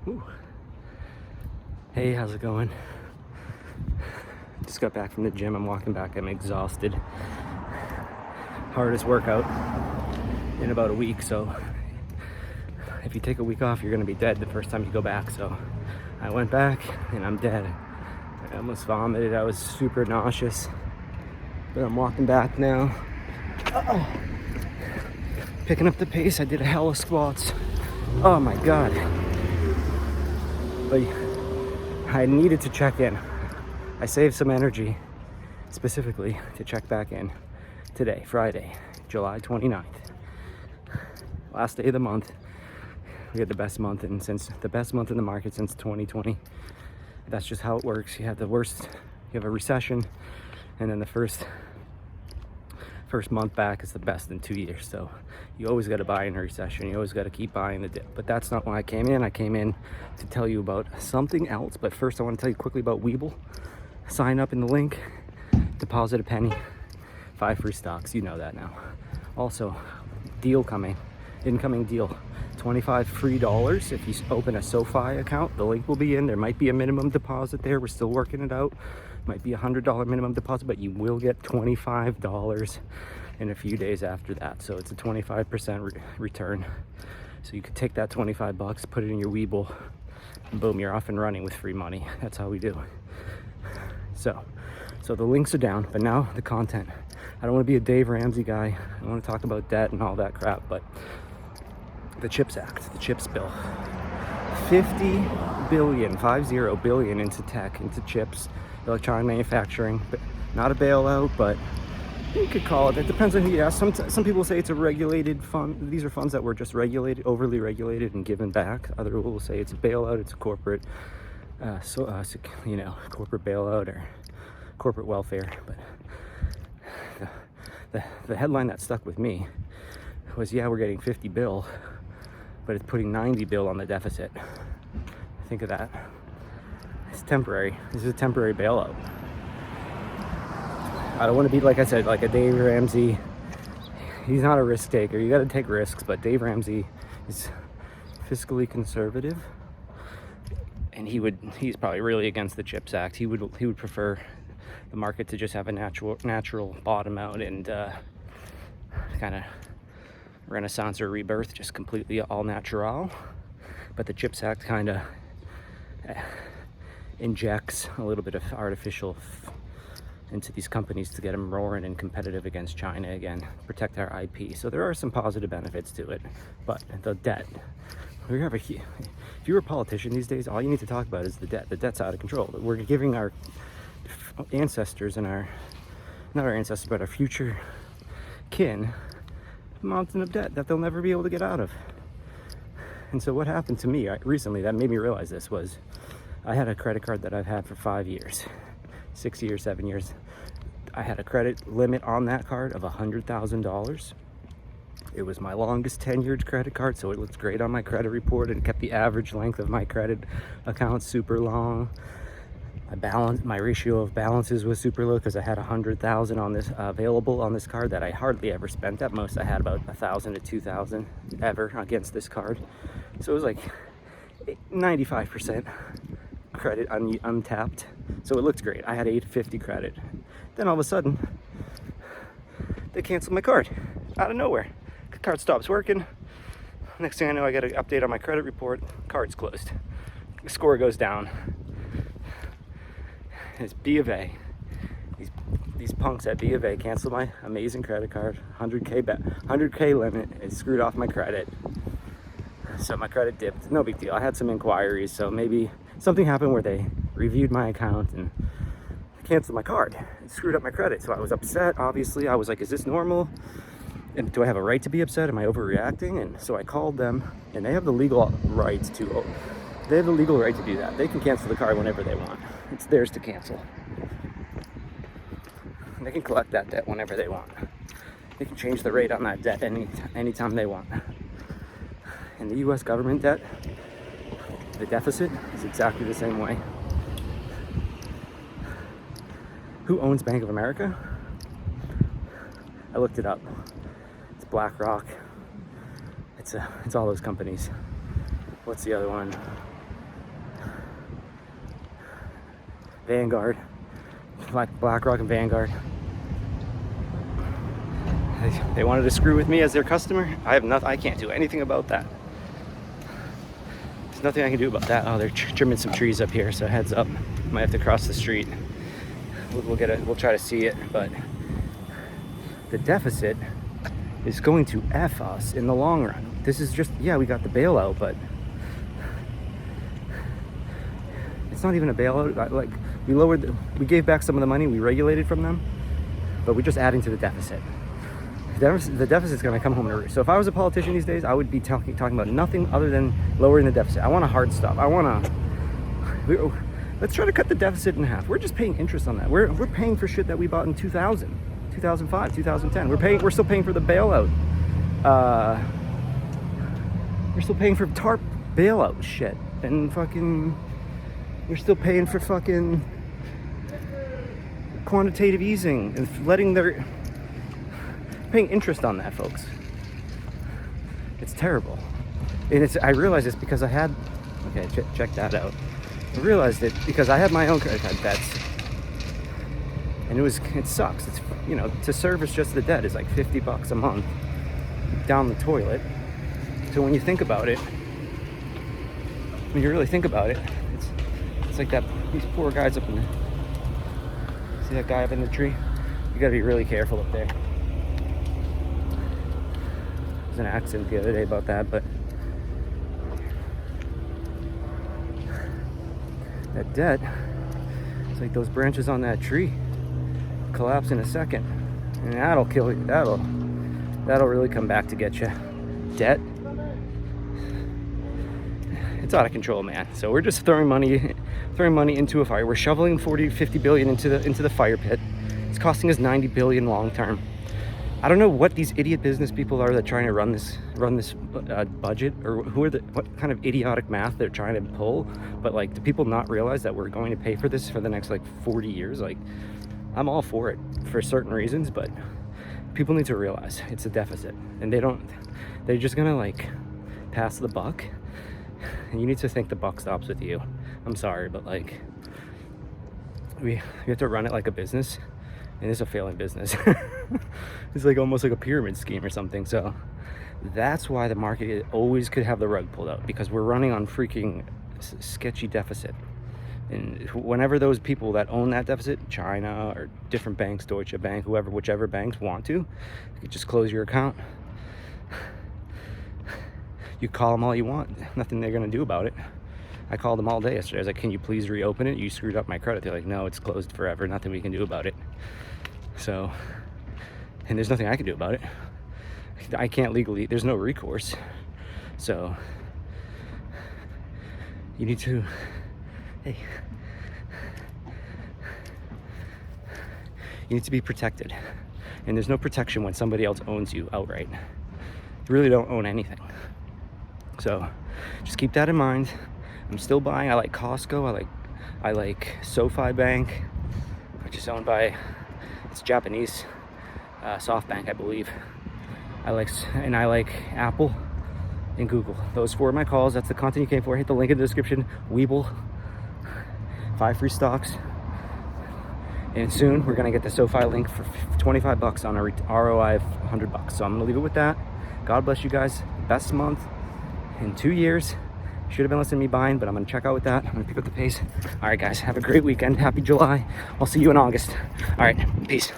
Ooh. Hey, how's it going? Just got back from the gym. I'm walking back. I'm exhausted. Hardest workout in about a week. So if you take a week off, you're gonna be dead the first time you go back. So I went back and I'm dead. I almost vomited. I was super nauseous. But I'm walking back now. Picking up the pace. I did a hell of squats. Oh my God. But I needed to check in. I saved some energy specifically to check back in today, Friday, July 29th. Last day of the month. We had the best month in the market since 2020. That's just how it works. You have a recession, and then the first month back is the best in 2 years. So you always got to buy in a recession. You always got to keep buying the dip. But that's not why I came in. I came in to tell you about something else. But first I want to tell you quickly about Webull. Sign up in the link, deposit a penny, 5 free stocks. You know that now. Also, incoming deal. $25 free if you open a SoFi account. The link will be in. There might be a minimum deposit there. We're still working it out. Might be $100 minimum deposit, but you will get $25 in a few days after that. So it's a 25% return. So you could take that 25 bucks, put it in your Webull, and boom, you're off and running with free money. That's how we do. So the links are down, but now the content. I don't want to be a Dave Ramsey guy. I don't want to talk about debt and all that crap, but the CHIPS Act, the CHIPS bill. 50 billion into tech, into chips, electronic manufacturing, but not a bailout, but you could call it. It depends on who you ask. Some people say it's a regulated fund. These are funds that were just regulated, overly regulated and given back. Other people will say it's a bailout, it's a corporate, corporate bailout or corporate welfare. But the headline that stuck with me was, yeah, we're getting 50 bill, but it's putting 90 bill on the deficit. Think of that. It's temporary. This is a temporary bailout. I don't want to be, like I said, like a Dave Ramsey. He's not a risk taker. You got to take risks, but Dave Ramsey is fiscally conservative, and he's probably really against the CHIPS Act. He would prefer the market to just have a natural bottom out and kind of renaissance or rebirth, just completely all natural. But the CHIPS Act kind of injects a little bit of artificial into these companies to get them roaring and competitive against China again, protect our IP. So there are some positive benefits to it, but the debt. If you're a politician these days, all you need to talk about is the debt. The debt's out of control. We're giving our ancestors and not our ancestors, but our future kin a mountain of debt that they'll never be able to get out of. And so what happened to me recently that made me realize this was, I had a credit card that I've had for 5 years, 6 years, 7 years. I had a credit limit on that card of $100,000. It was my longest tenured credit card, so it looks great on my credit report and kept the average length of my credit account super long. My ratio of balances was super low because I had 100,000 on this available on this card that I hardly ever spent. At most, I had about 1,000 to 2,000 ever against this card. So it was like 95% credit untapped. So it looked great. I had 850 credit. Then all of a sudden, they canceled my card out of nowhere. The card stops working. Next thing I know, I get an update on my credit report. Card's closed. The score goes down. It's B of A. These punks at B of A canceled my amazing credit card. 100K limit. It screwed off my credit. So my credit dipped. No big deal. I had some inquiries, so maybe something happened where they reviewed my account and canceled my card. It screwed up my credit. So I was upset, obviously. I was like, is this normal? And do I have a right to be upset? Am I overreacting? And so I called them, and they have the legal right to do that. They can cancel the card whenever they want. It's theirs to cancel. And they can collect that debt whenever they want. They can change the rate on that debt anytime they want. And the US government debt, the deficit, is exactly the same way. Who owns Bank of America? I looked it up. It's BlackRock. It's all those companies. What's the other one? Vanguard, BlackRock and Vanguard. They wanted to screw with me as their customer. I can't do anything about that. There's nothing I can do about that. Oh, they're trimming some trees up here, so heads up. Might have to cross the street. We'll try to see it, but the deficit is going to F us in the long run. This is just, yeah, we got the bailout, but it's not even a bailout. Like, we gave back some of the money we regulated from them, but we're just adding to the deficit. The deficit's going to come home to roost. So if I was a politician these days, I would be talking about nothing other than lowering the deficit. I want a hard stop. Let's try to cut the deficit in half. We're just paying interest on that. We're paying for shit that we bought in 2000, 2005, 2010. We're still paying for the bailout. We're still paying for TARP bailout shit, and fucking we're still paying for fucking quantitative easing and paying interest on that, folks. It's terrible. And I realized this because I had, check that out. I realized it because I had my own credit card debts, and it sucks. It's, to service just the debt is like $50 a month down the toilet. So when you think about it, when you really think about it, it's like these poor guys up in the, see that guy up in the tree? You gotta be really careful up there. An accident the other day about that, but that debt, it's like those branches on that tree collapse in a second, and that'll kill you. That'll really come back to get you. Debt, it's out of control, man. So we're just throwing money into a fire. We're shoveling 40-50 billion into the fire pit. It's costing us 90 billion long term. I don't know what these idiot business people are that trying to run this budget, or what kind of idiotic math they're trying to pull. But like, do people not realize that we're going to pay for this for the next like 40 years? Like, I'm all for it for certain reasons, but people need to realize it's a deficit, and they're just gonna like pass the buck, and you need to think the buck stops with you. I'm sorry, but like, we have to run it like a business. And it's a failing business. It's like almost like a pyramid scheme or something. So that's why the market always could have the rug pulled out, because we're running on freaking sketchy deficit. And whenever those people that own that deficit, China or different banks, Deutsche Bank, whichever banks want to, you could just close your account. You call them all you want. Nothing they're going to do about it. I called them all day yesterday. I was like, can you please reopen it? You screwed up my credit. They're like, no, it's closed forever. Nothing we can do about it. So, and there's nothing I can do about it. I can't legally, there's no recourse. So, you need to, you need to be protected. And there's no protection when somebody else owns you outright. You really don't own anything. So, just keep that in mind. I'm still buying. I like Costco. I like SoFi Bank, which is owned by, it's Japanese, SoftBank, I believe. I like Apple and Google. Those 4 are my calls. That's the content you came for. Hit the link in the description. Weeble, 5 free stocks. And soon we're gonna get the SoFi link for $25 on a ROI of $100. So I'm gonna leave it with that. God bless you guys. Best month in 2 years. Should have been listening to me buying, but I'm gonna check out with that. I'm gonna pick up the pace. All right, guys, have a great weekend. Happy July. I'll see you in August. All right, peace.